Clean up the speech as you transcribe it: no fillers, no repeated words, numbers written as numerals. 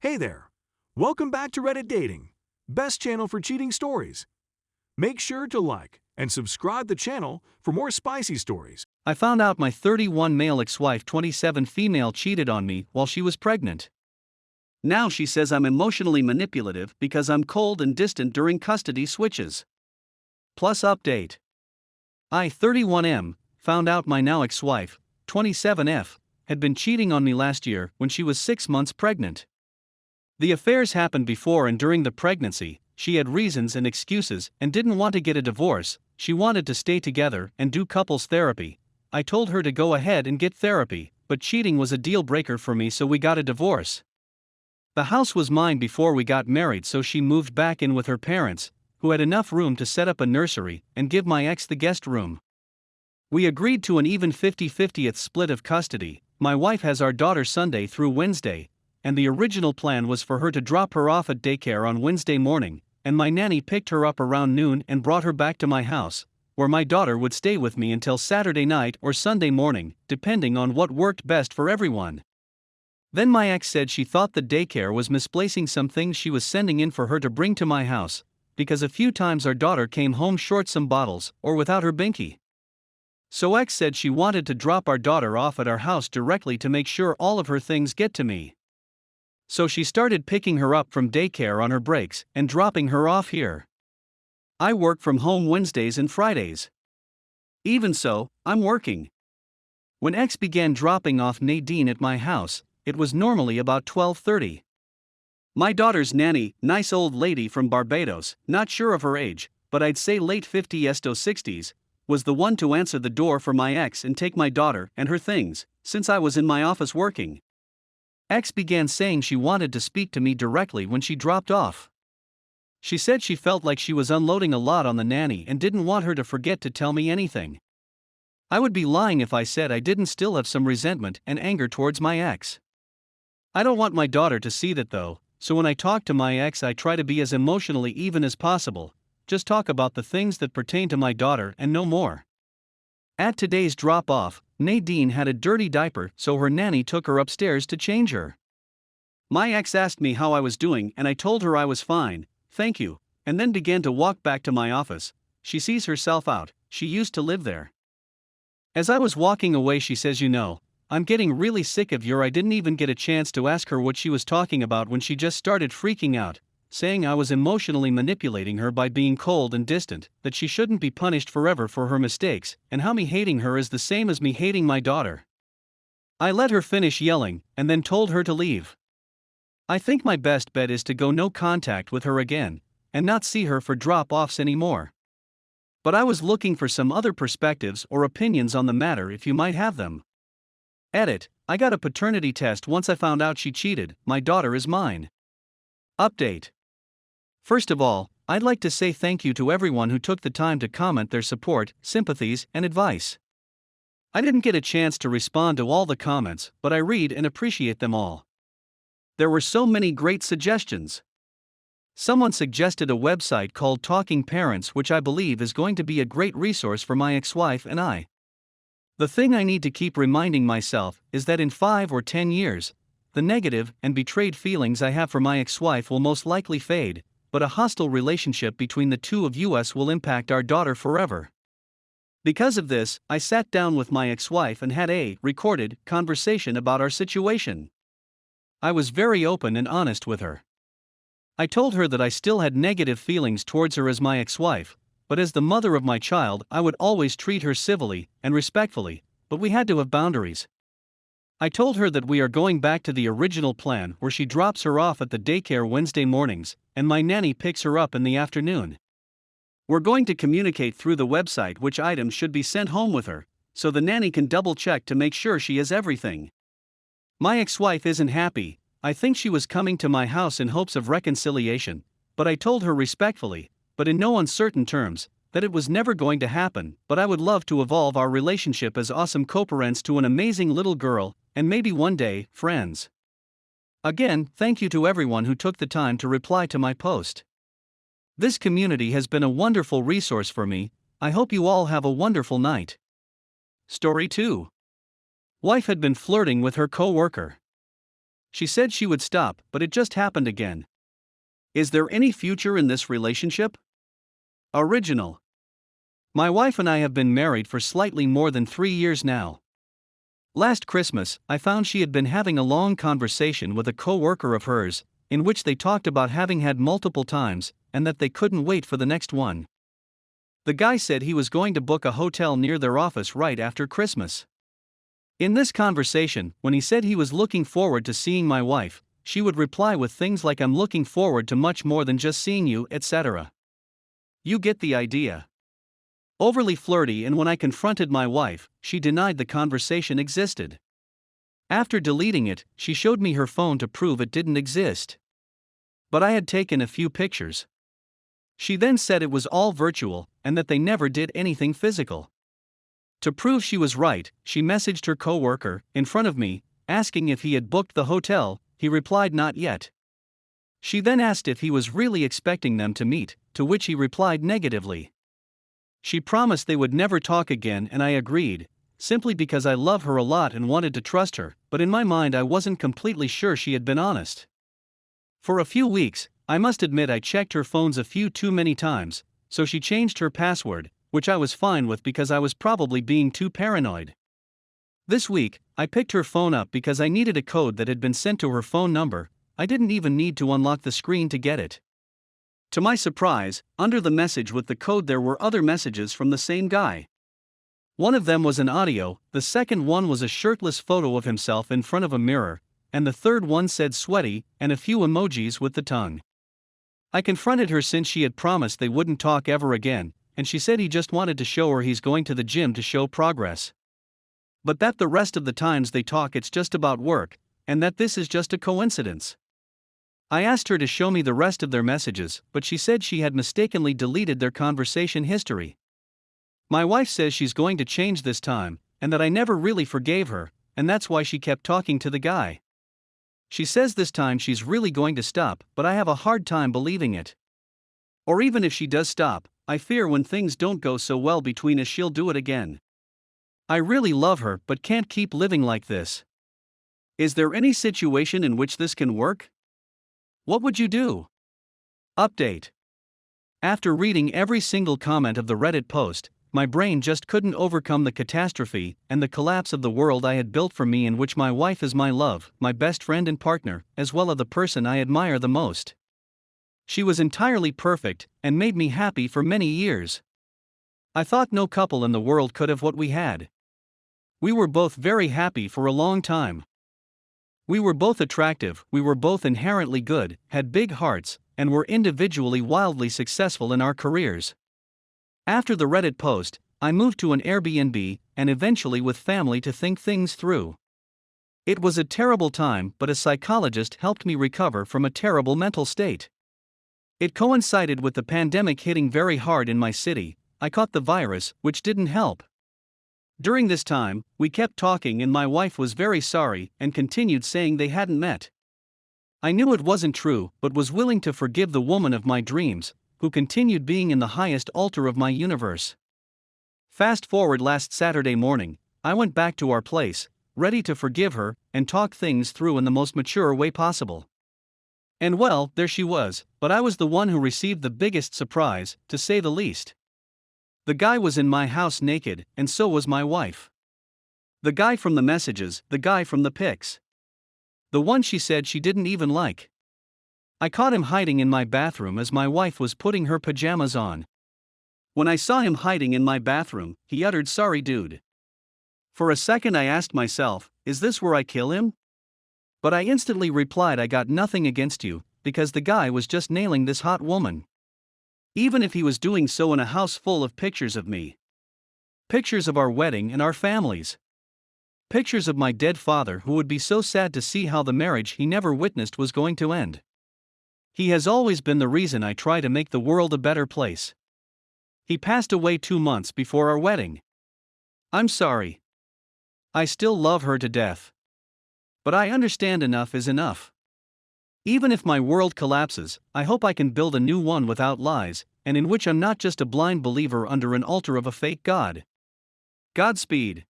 Hey there! Welcome back to Reddit Dating, best channel for cheating stories. Make sure to like and subscribe the channel for more spicy stories. I found out my 31 male ex-wife 27 female cheated on me while she was pregnant. Now she says I'm emotionally manipulative because I'm cold and distant during custody switches. Plus update. I, 31M, found out my now ex-wife, 27F, had been cheating on me last year when she was 6 months pregnant. The affairs happened before and during the pregnancy. She had reasons and excuses and didn't want to get a divorce. She wanted to stay together and do couples therapy. I told her to go ahead and get therapy, but cheating was a deal breaker for me, so we got a divorce. The house was mine before we got married, so she moved back in with her parents, who had enough room to set up a nursery and give my ex the guest room. We agreed to an even 50-50th split of custody. My wife has our daughter Sunday through Wednesday, and the original plan was for her to drop her off at daycare on Wednesday morning, and my nanny picked her up around noon and brought her back to my house, where my daughter would stay with me until Saturday night or Sunday morning, depending on what worked best for everyone. Then my ex said she thought the daycare was misplacing some things she was sending in for her to bring to my house, because a few times our daughter came home short some bottles or without her binky. So ex said she wanted to drop our daughter off at our house directly to make sure all of her things get to me. So she started picking her up from daycare on her breaks and dropping her off here. I work from home Wednesdays and Fridays. Even so, I'm working. When ex began dropping off Nadine at my house, it was normally about 12:30. My daughter's nanny, nice old lady from Barbados, not sure of her age, but I'd say late 50s to 60s, was the one to answer the door for my ex and take my daughter and her things, since I was in my office working. Ex began saying she wanted to speak to me directly when she dropped off. She said she felt like she was unloading a lot on the nanny and didn't want her to forget to tell me anything. I would be lying if I said I didn't still have some resentment and anger towards my ex. I don't want my daughter to see that though, so when I talk to my ex I try to be as emotionally even as possible, just talk about the things that pertain to my daughter and no more. At today's drop-off, Nadine had a dirty diaper, so her nanny took her upstairs to change her. My ex asked me how I was doing and I told her I was fine, thank you, and then began to walk back to my office. She sees herself out, she used to live there. As I was walking away she says, "You know, I'm getting really sick of your." I didn't even get a chance to ask her what she was talking about when she just started freaking out, saying I was emotionally manipulating her by being cold and distant, that she shouldn't be punished forever for her mistakes, and how me hating her is the same as me hating my daughter. I let her finish yelling, and then told her to leave. I think my best bet is to go no contact with her again, and not see her for drop-offs anymore. But I was looking for some other perspectives or opinions on the matter if you might have them. Edit, I got a paternity test once I found out she cheated. My daughter is mine. Update. First of all, I'd like to say thank you to everyone who took the time to comment their support, sympathies, and advice. I didn't get a chance to respond to all the comments, but I read and appreciate them all. There were so many great suggestions. Someone suggested a website called Talking Parents, which I believe is going to be a great resource for my ex-wife and I. The thing I need to keep reminding myself is that in 5 or 10 years, the negative and betrayed feelings I have for my ex-wife will most likely fade, but a hostile relationship between the two of us will impact our daughter forever. Because of this, I sat down with my ex-wife and had a recorded conversation about our situation. I was very open and honest with her. I told her that I still had negative feelings towards her as my ex-wife, but as the mother of my child I would always treat her civilly and respectfully, but we had to have boundaries. I told her that we are going back to the original plan where she drops her off at the daycare Wednesday mornings, and my nanny picks her up in the afternoon. We're going to communicate through the website which items should be sent home with her, so the nanny can double-check to make sure she has everything. My ex-wife isn't happy. I think she was coming to my house in hopes of reconciliation, but I told her respectfully, but in no uncertain terms, that it was never going to happen, but I would love to evolve our relationship as awesome co-parents to an amazing little girl, and maybe one day, friends. Again, thank you to everyone who took the time to reply to my post. This community has been a wonderful resource for me. I hope you all have a wonderful night. Story 2. Wife had been flirting with her co-worker. She said she would stop, but it just happened again. Is there any future in this relationship? Original. My wife and I have been married for slightly more than 3 years now. Last Christmas, I found she had been having a long conversation with a co-worker of hers, in which they talked about having had multiple times, and that they couldn't wait for the next one. The guy said he was going to book a hotel near their office right after Christmas. In this conversation, when he said he was looking forward to seeing my wife, she would reply with things like "I'm looking forward to much more than just seeing you," etc. You get the idea. Overly flirty, and when I confronted my wife, she denied the conversation existed. After deleting it, she showed me her phone to prove it didn't exist. But I had taken a few pictures. She then said it was all virtual, and that they never did anything physical. To prove she was right, she messaged her co-worker, in front of me, asking if he had booked the hotel. He replied not yet. She then asked if he was really expecting them to meet, to which he replied negatively. She promised they would never talk again, and I agreed, simply because I love her a lot and wanted to trust her, but in my mind I wasn't completely sure she had been honest. For a few weeks, I must admit I checked her phones a few too many times, so she changed her password, which I was fine with because I was probably being too paranoid. This week, I picked her phone up because I needed a code that had been sent to her phone number. I didn't even need to unlock the screen to get it. To my surprise, under the message with the code there were other messages from the same guy. One of them was an audio, the second one was a shirtless photo of himself in front of a mirror, and the third one said sweaty, and a few emojis with the tongue. I confronted her since she had promised they wouldn't talk ever again, and she said he just wanted to show her he's going to the gym to show progress. But that the rest of the times they talk it's just about work, and that this is just a coincidence. I asked her to show me the rest of their messages, but she said she had mistakenly deleted their conversation history. My wife says she's going to change this time, and that I never really forgave her, and that's why she kept talking to the guy. She says this time she's really going to stop, but I have a hard time believing it. Or even if she does stop, I fear when things don't go so well between us she'll do it again. I really love her but can't keep living like this. Is there any situation in which this can work? What would you do? Update. After reading every single comment of the Reddit post, my brain just couldn't overcome the catastrophe and the collapse of the world I had built for me, in which my wife is my love, my best friend and partner, as well as the person I admire the most. She was entirely perfect and made me happy for many years. I thought no couple in the world could have what we had. We were both very happy for a long time. We were both attractive, we were both inherently good, had big hearts, and were individually wildly successful in our careers. After the Reddit post, I moved to an Airbnb, and eventually with family to think things through. It was a terrible time, but a psychologist helped me recover from a terrible mental state. It coincided with the pandemic hitting very hard in my city. I caught the virus, which didn't help. During this time, we kept talking and my wife was very sorry and continued saying they hadn't met. I knew it wasn't true, but was willing to forgive the woman of my dreams, who continued being in the highest altar of my universe. Fast forward last Saturday morning, I went back to our place, ready to forgive her and talk things through in the most mature way possible. And well, there she was, but I was the one who received the biggest surprise, to say the least. The guy was in my house naked, and so was my wife. The guy from the messages, the guy from the pics. The one she said she didn't even like. I caught him hiding in my bathroom as my wife was putting her pajamas on. When I saw him hiding in my bathroom, he uttered, "Sorry, dude." For a second I asked myself, is this where I kill him? But I instantly replied, I got nothing against you, because the guy was just nailing this hot woman. Even if he was doing so in a house full of pictures of me. Pictures of our wedding and our families. Pictures of my dead father, who would be so sad to see how the marriage he never witnessed was going to end. He has always been the reason I try to make the world a better place. He passed away 2 months before our wedding. I'm sorry. I still love her to death. But I understand enough is enough. Even if my world collapses, I hope I can build a new one without lies, and in which I'm not just a blind believer under an altar of a fake god. Godspeed.